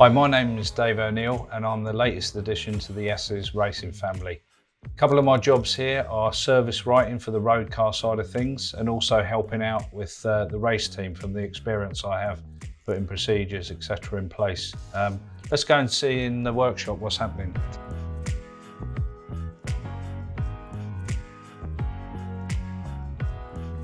Hi, my name is Dave O'Neill and I'm the latest addition to the Esses racing family. A couple of my jobs here are service writing for the road car side of things and also helping out with the race team from the experience I have putting procedures, etc. in place. Let's go and see in the workshop what's happening.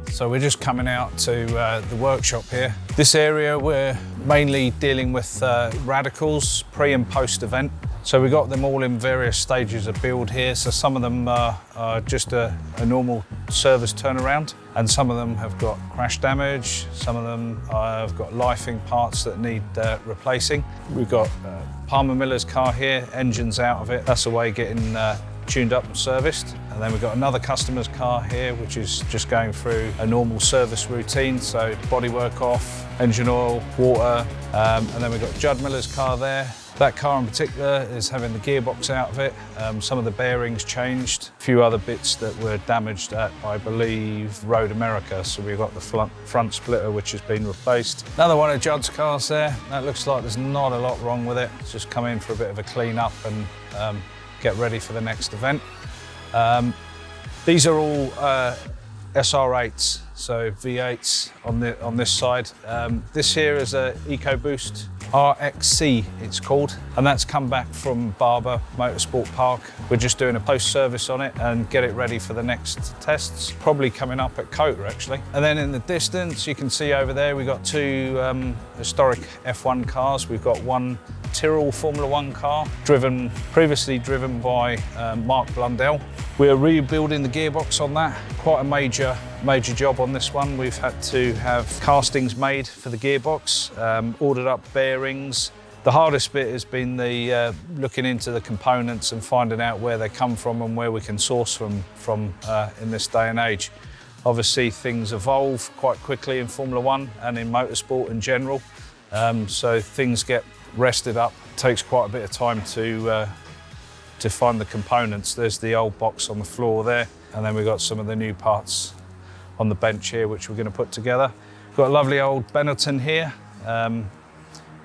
So we're just coming out to the workshop here. This area we're mainly dealing with radicals, pre and post event. So we got them all in various stages of build here. So some of them are just a normal service turnaround, and some of them have got crash damage. Some of them have got lifing parts that need replacing. We've got Palmer Miller's car here, engine's out of it. That's away getting tuned up and serviced. And then we've got another customer's car here, which is just going through a normal service routine. So bodywork off, engine oil, water, and then we've got Judd Miller's car there. That car in particular is having the gearbox out of it. Some of the bearings changed, a few other bits that were damaged at, I believe, Road America. So we've got the front splitter, which has been replaced. Another one of Judd's cars there. That looks like there's not a lot wrong with it. It's just come in for a bit of a clean up and get ready for the next event. These are all SR8s, so V8s on this side. This here is a EcoBoost RXC, it's called, and that's come back from Barber Motorsport Park. We're just doing a post-service on it and get it ready for the next tests, probably coming up at Coater actually. And then in the distance, you can see over there, we've got two historic F1 cars. We've got one Tyrrell Formula One car, previously driven by Mark Blundell. We're rebuilding the gearbox on that. Quite a major job on this one. We've had to have castings made for the gearbox, ordered up bearings. The hardest bit has been the looking into the components and finding out where they come from and where we can source from in this day and age. Obviously things evolve quite quickly in Formula One and in motorsport in general, so things get rested up. It takes quite a bit of time to find the components. There's the old box on the floor there, and then we've got some of the new parts on the bench here, which we're going to put together. We've got a lovely old Benetton here,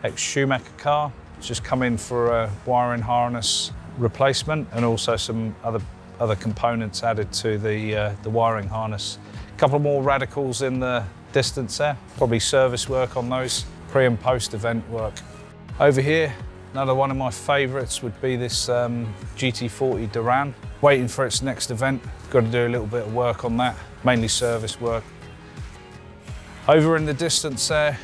ex-Schumacher car. It's just come in for a wiring harness replacement and also some other components added to the wiring harness. A couple more radicals in the distance there, probably service work on those, pre and post event work. Over here, another one of my favourites would be this GT40 Duran. Waiting for its next event. Got to do a little bit of work on that, mainly service work. Over in the distance there,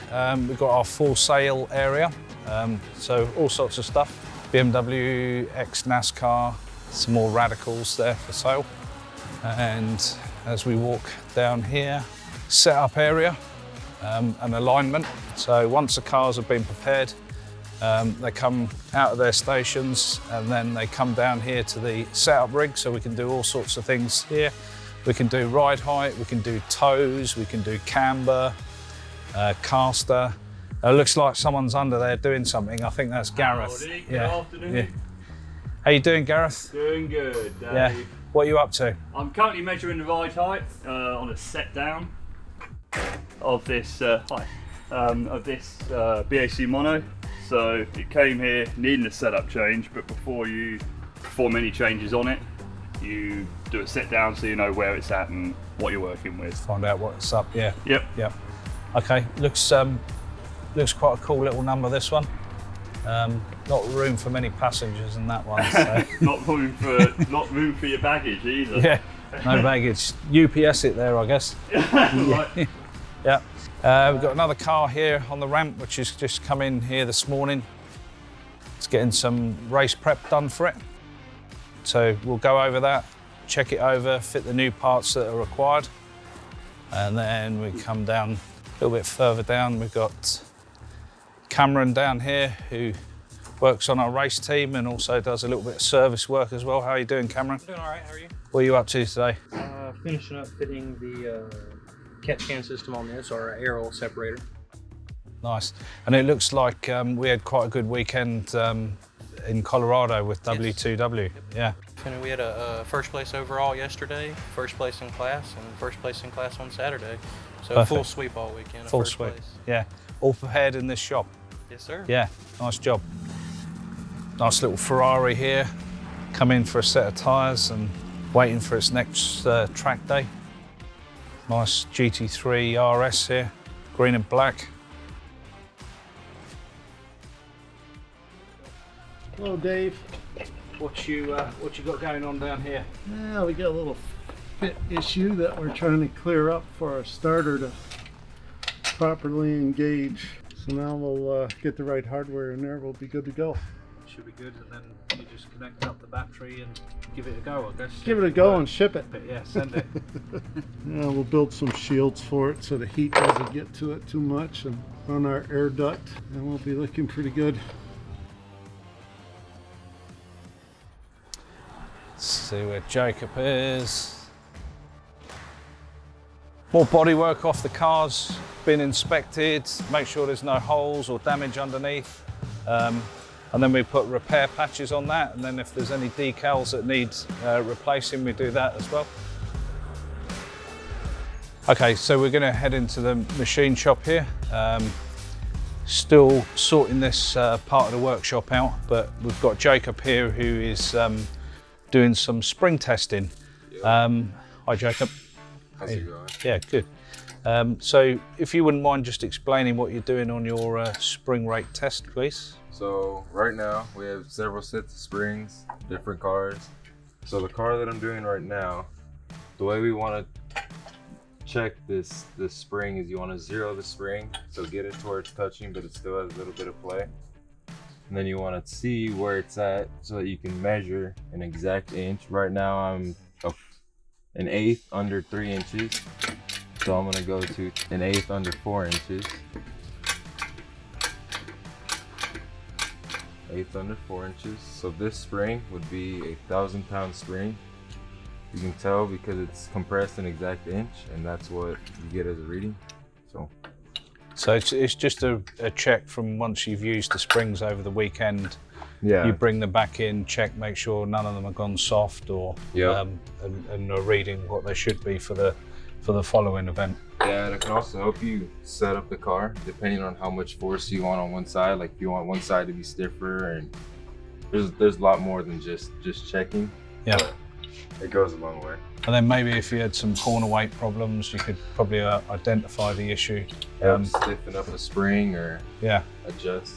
we've got our full sale area. So all sorts of stuff. BMW, ex-NASCAR, some more radicals there for sale. And as we walk down here, setup area and alignment. So once the cars have been prepared, they come out of their stations and then they come down here to the setup rig, so we can do all sorts of things here. We can do ride height, we can do toes, we can do camber, caster. It looks like someone's under there doing something. I think that's Gareth. Howdy, good afternoon. Yeah. How you doing, Gareth? Doing good, Dave. Yeah. What are you up to? I'm currently measuring the ride height on a set down of this BAC mono. So it came here needing a setup change, but before you perform any changes on it, you do a set down so you know where it's at and what you're working with. Find out what's up, yeah. Yep. Okay, looks quite a cool little number, this one. Not room for many passengers in that one. So. not room for your baggage either. Yeah, no baggage. UPS it there, I guess. Right. Yeah. We've got another car here on the ramp, which has just come in here this morning. It's getting some race prep done for it. So we'll go over that, check it over, fit the new parts that are required. And then we come down a little bit further down. We've got Cameron down here, who works on our race team and also does a little bit of service work as well. How are you doing, Cameron? Doing all right, how are you? What are you up to today? Finishing up fitting the catch can system on this, or air oil separator. Nice. And it looks like we had quite a good weekend in Colorado with W2W. Yep. Yeah. And we had a first place overall yesterday, first place in class, and first place in class on Saturday. So Perfect. full sweep all weekend. Full first sweep. Place. Yeah. All prepared in this shop. Yes, sir. Yeah, nice job. Nice little Ferrari here. Come in for a set of tyres and waiting for its next track day. Nice GT3 RS here, green and black. Hello, Dave. What you got going on down here? Yeah, we got a little fit issue that we're trying to clear up for our starter to properly engage. So now we'll get the right hardware in there. We'll be good to go. Should be good, and then you just connect up the battery and give it a go, I guess. Give it a go and ship it. Yeah, send it. Yeah, we'll build some shields for it so the heat doesn't get to it too much, and run our air duct, and we'll be looking pretty good. Let's see where Jacob is. More bodywork off the car's been inspected, make sure there's no holes or damage underneath. And then we put repair patches on that, and then if there's any decals that need replacing, we do that as well. Okay, so we're gonna head into the machine shop here. Still sorting this part of the workshop out, but we've got Jacob here who is doing some spring testing. Hi Jacob. How's it going? Yeah, good. So if you wouldn't mind just explaining what you're doing on your spring rate test, please. So right now we have several sets of springs, different cars. So the car that I'm doing right now, the way we want to check this spring is you want to zero the spring, so get it to where it's touching but it still has a little bit of play. And then you want to see where it's at so that you can measure an exact inch. Right now I'm an eighth under 3 inches. So I'm gonna go to an eighth under 4 inches. Eighth under 4 inches. So this spring would be a 1,000-pound spring. You can tell because it's compressed an exact inch, and that's what you get as a reading. So it's just a check from once you've used the springs over the weekend. yeah, You bring them back in, check, make sure none of them have gone soft, or Yep. and are reading what they should be for the following event. yeah, and it can also help you set up the car depending on how much force you want on one side. Like if you want one side to be stiffer, and there's a lot more than just checking. Yeah. But it goes a long way. And then maybe if you had some corner weight problems, you could probably identify the issue. Stiffen up a spring or Yeah. adjust.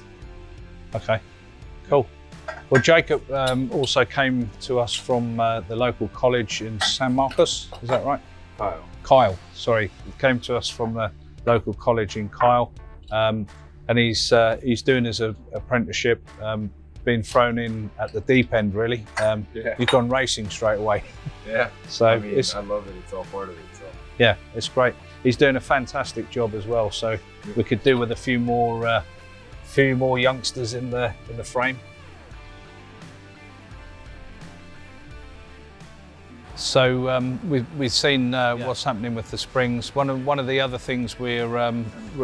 Okay. Cool. Well, Jacob also came to us from the local college in San Marcos. Is that right? Kyle, sorry, he came to us from the local college in Kyle, and he's doing his apprenticeship, being thrown in at the deep end really. Yeah. You've gone racing straight away. Yeah. So I mean, it's, I love it. It's all part of it. So yeah, it's great. He's doing a fantastic job as well. So we could do with a few more youngsters in the frame. So we've seen what's happening with the springs. One of the other things we're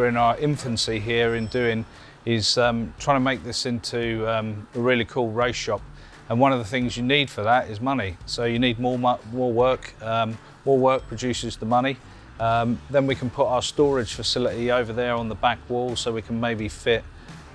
in our infancy here in doing is trying to make this into a really cool race shop. And one of the things you need for that is money. So you need more work. More work produces the money. Then we can put our storage facility over there on the back wall, so we can maybe fit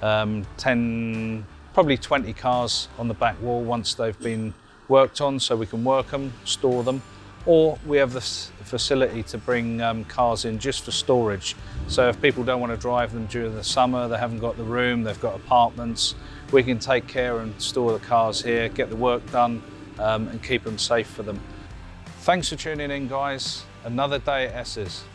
10, probably 20 cars on the back wall once they've been worked on, so we can work them, store them, or we have this facility to bring cars in just for storage. So if people don't want to drive them during the summer, they haven't got the room, they've got apartments, we can take care and store the cars here, get the work done, and keep them safe for them. Thanks for tuning in, guys. Another day at Esses.